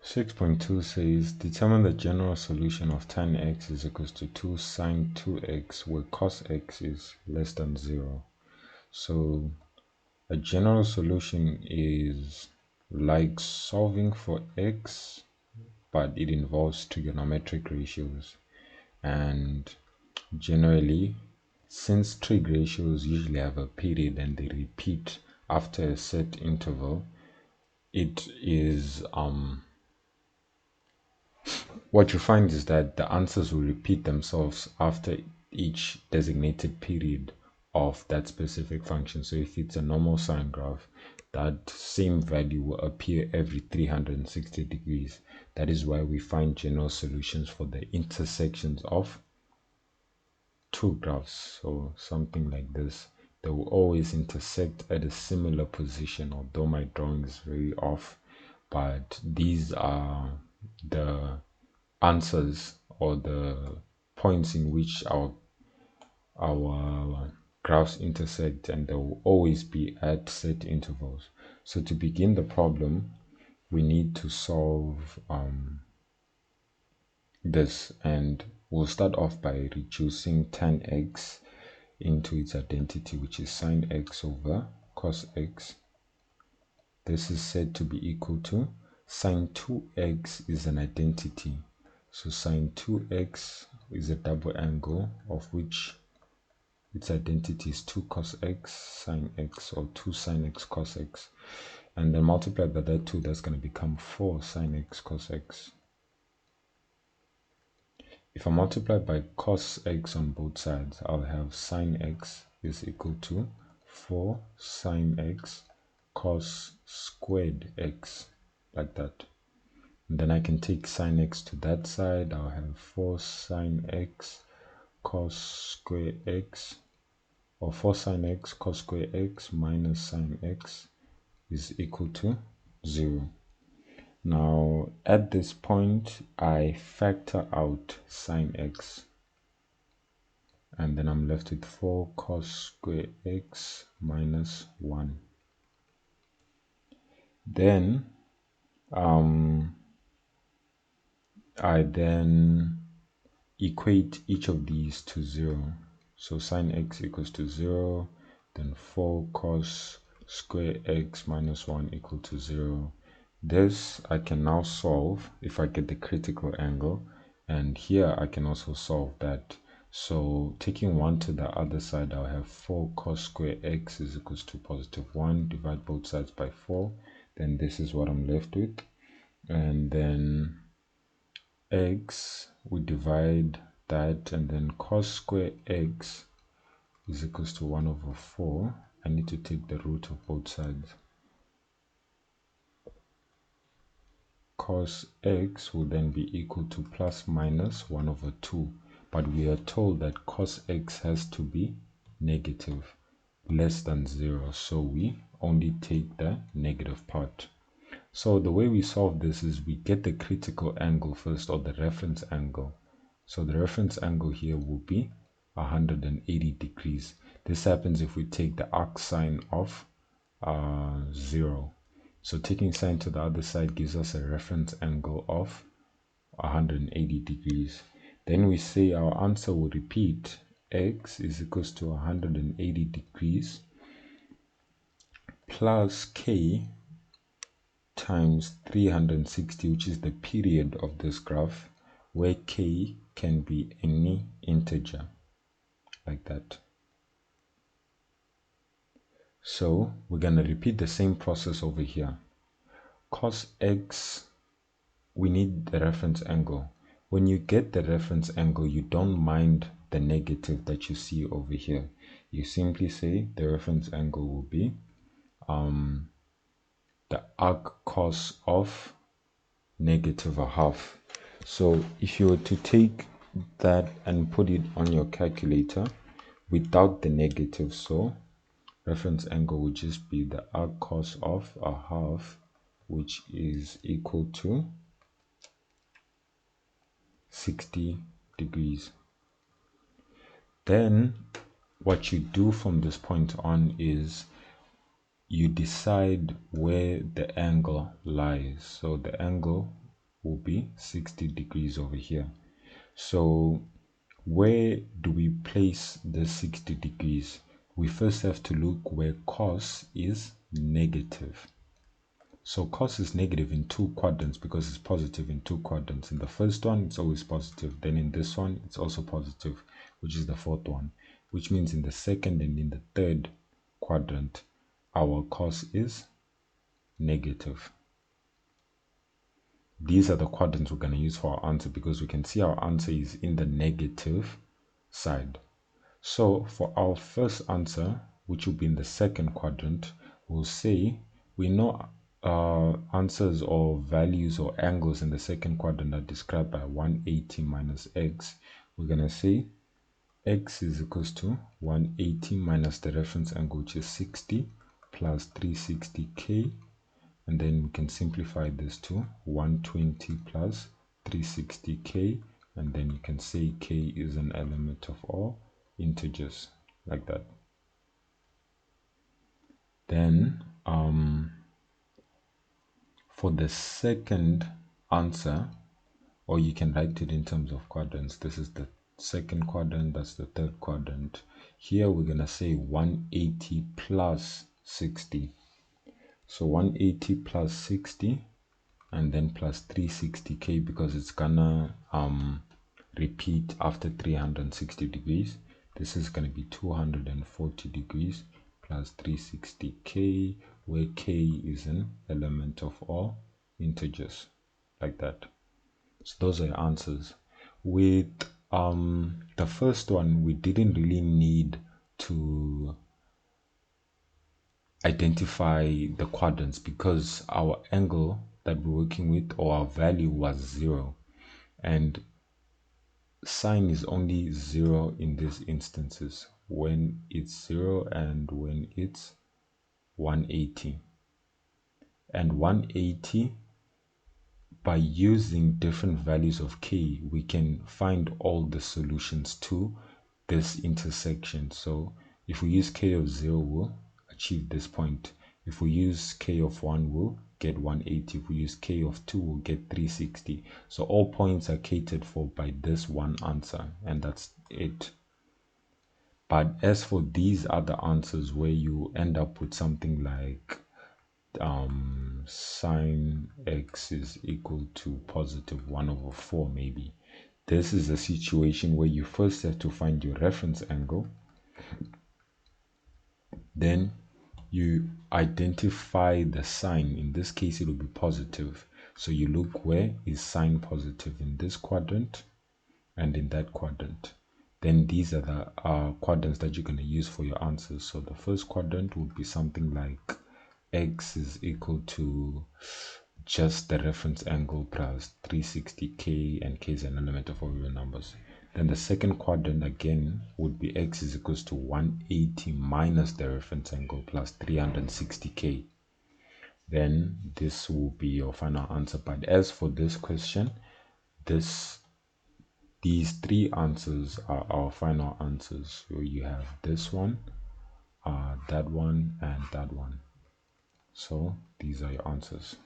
6.2 says determine the general solution of tan x is equals to 2 sine 2x where cos x is less than 0. So a general solution is like solving for x, but it involves trigonometric ratios. And generally, since trig ratios usually have a period and they repeat after a set interval, it is what you find is that the answers will repeat themselves after each designated period of that specific function. So if it's a normal sine graph, that same value will appear every 360 degrees. That is why we find general solutions for the intersections of two graphs. So something like this, they will always intersect at a similar position, although my drawing is very off, but these are the answers or the points in which our graphs intersect, and they will always be at set intervals. So to begin the problem, we need to solve this, and we'll start off by reducing tan x into its identity, which is sine x over cos x. This is said to be equal to sine 2x is an identity. So sine 2x is a double angle of which its identity is 2 cos x sine x, or 2 sine x cos x. And then multiplied by that 2, that's going to become 4 sine x cos x. If I multiply by cos x on both sides, I'll have sine x is equal to 4 sine x cos squared x, like that. And then I can take sine x to that side. I'll have 4 sine x cos square x, or 4 sine x cos square x minus sine x is equal to 0. Now at this point, I factor out sine x, and then I'm left with 4 cos square x minus 1. Then I then equate each of these to 0. So sine x equals to 0, then 4 cos square x minus 1 equal to 0. This I can now solve if I get the critical angle, and here I can also solve that. So taking 1 to the other side, I'll have 4 cos square x is equals to positive 1. Divide both sides by 4. Then this is what I'm left with. And then x, we divide that, and then cos square x is equals to 1 over 4. I need to take the root of both sides. Cos x will then be equal to plus minus 1 over 2. But we are told that cos x has to be negative, less than 0. So we only take the negative part. So the way we solve this is we get the critical angle first, or the reference angle. So the reference angle here will be 180 degrees. This happens if we take the arc sine of 0. So taking sine to the other side gives us a reference angle of 180 degrees. Then we say our answer will repeat. X is equals to 180 degrees plus k times 360, which is the period of this graph, where k can be any integer, like that. So we're going to repeat the same process over here. Cos x, we need the reference angle. When you get the reference angle, you don't mind the negative that you see over here. You simply say the reference angle will be the arc cos of negative a half. So if you were to take that and put it on your calculator without the negative, so reference angle would just be the arc cos of a half, which is equal to 60 degrees. Then what you do from this point on is you decide where the angle lies. So the angle will be 60 degrees over here. So where do we place the 60 degrees? We first have to look where cos is negative. So cos is negative in two quadrants because it's positive in two quadrants. In the first one, it's always positive. Then in this one, it's also positive, which is the fourth one, which means in the second and in the third quadrant, our cos is negative. These are the quadrants we're going to use for our answer because we can see our answer is in the negative side. So for our first answer, which will be in the second quadrant, we'll say we know answers or values or angles in the second quadrant are described by 180 minus x. We're going to say x is equals to 180 minus the reference angle, which is 60, plus 360k. And then we can simplify this to 120 plus 360k, and then you can say k is an element of all integers, like that. Then for the second answer, or you can write it in terms of quadrants, this is the second quadrant, that's the third quadrant. Here we're gonna say 180 plus 60. So 180 plus 60 and then plus 360k because it's gonna repeat after 360 degrees. This is gonna be 240 degrees plus 360k, where k is an element of all integers, like that. So those are your answers. With the first one, we didn't really need to identify the quadrants because our angle that we're working with, or our value, was 0, and sine is only 0 in these instances, when it's 0 and when it's 180. And 180, by using different values of k, we can find all the solutions to this intersection. So if we use k of 0, we'll achieve this point. If we use k of 1, we'll get 180. If we use k of 2, we'll get 360. So all points are catered for by this one answer, and that's it. But as for these other answers where you end up with something like sine x is equal to positive 1 over 4 maybe, this is a situation where you first have to find your reference angle, then you identify the sign. In this case it will be positive, so you look where is sine positive in this quadrant and in that quadrant. Then these are the quadrants that you're going to use for your answers. So the first quadrant would be something like x is equal to just the reference angle plus 360k, and k is an element of all real numbers. Then the second quadrant again would be x is equals to 180 minus the reference angle plus 360k. Then this will be your final answer. But as for this question, these three answers are our final answers. So you have this one, that one, and that one. So these are your answers.